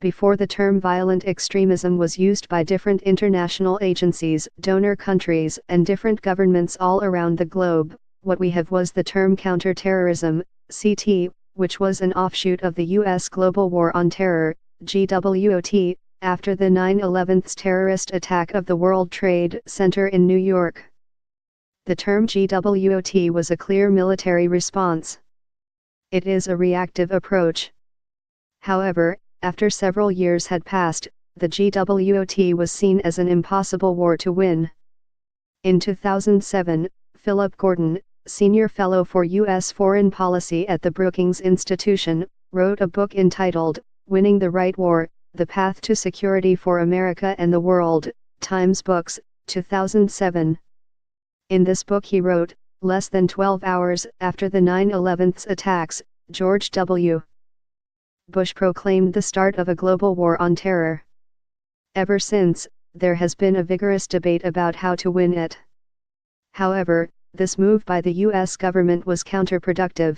before the term violent extremism was used by different international agencies, donor countries, and different governments all around the globe, what we have was the term counterterrorism, CT, which was an offshoot of the U.S. Global War on Terror, GWOT, after the 9/11 terrorist attack of the World Trade Center in New York. The term GWOT was a clear military response. It is a reactive approach. However, after several years had passed, the GWOT was seen as an impossible war to win. In 2007, Philip Gordon, senior fellow for U.S. foreign policy at the Brookings Institution, wrote a book entitled, Winning the Right War, The Path to Security for America and the World, Times Books, 2007. In this book he wrote, less than 12 hours after the 9/11 attacks, George W. Bush proclaimed the start of a global war on terror. Ever since, there has been a vigorous debate about how to win it. However, this move by the U.S. government was counterproductive.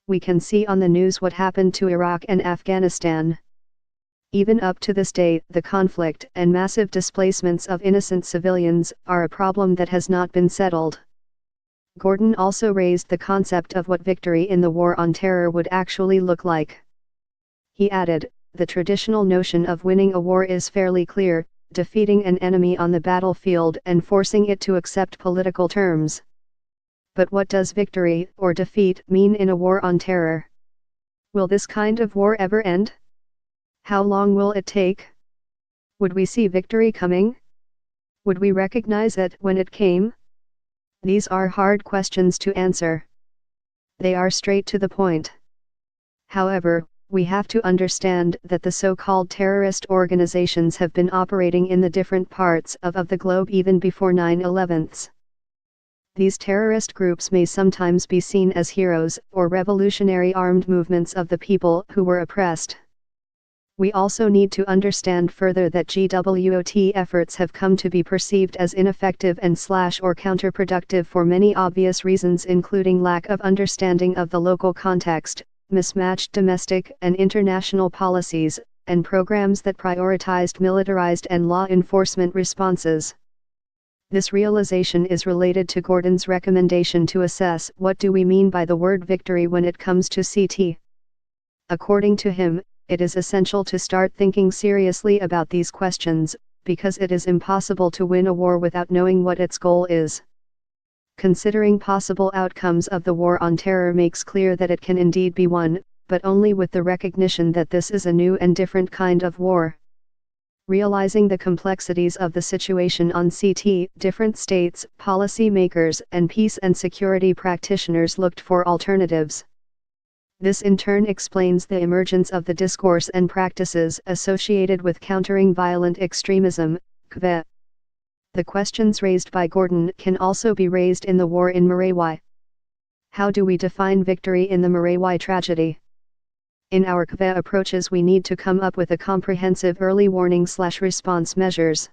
We can see on the news what happened to Iraq and Afghanistan. Even up to this day, the conflict and massive displacements of innocent civilians are a problem that has not been settled. Gordon also raised the concept of what victory in the war on terror would actually look like. He added, the traditional notion of winning a war is fairly clear, defeating an enemy on the battlefield and forcing it to accept political terms. But what does victory or defeat mean in a war on terror? Will this kind of war ever end? How long will it take? Would we see victory coming? Would we recognize it when it came? These are hard questions to answer. They are straight to the point. However, we have to understand that the so-called terrorist organizations have been operating in the different parts of the globe even before 9/11. These terrorist groups may sometimes be seen as heroes or revolutionary armed movements of the people who were oppressed. We also need to understand further that GWOT efforts have come to be perceived as ineffective and or counterproductive for many obvious reasons, including lack of understanding of the local context, mismatched domestic and international policies, and programs that prioritized militarized and law enforcement responses. This realization is related to Gordon's recommendation to assess what do we mean by the word victory when it comes to CT. According to him, it is essential to start thinking seriously about these questions, because it is impossible to win a war without knowing what its goal is. Considering possible outcomes of the war on terror makes clear that it can indeed be won, but only with the recognition that this is a new and different kind of war. Realizing the complexities of the situation on CT, different states, policy makers, and peace and security practitioners looked for alternatives. This in turn explains the emergence of the discourse and practices associated with countering violent extremism, CVE. The questions raised by Gordon can also be raised in the war in Marawi. How do we define victory in the Marawi tragedy? In our CVE approaches we need to come up with a comprehensive early warning/response measures.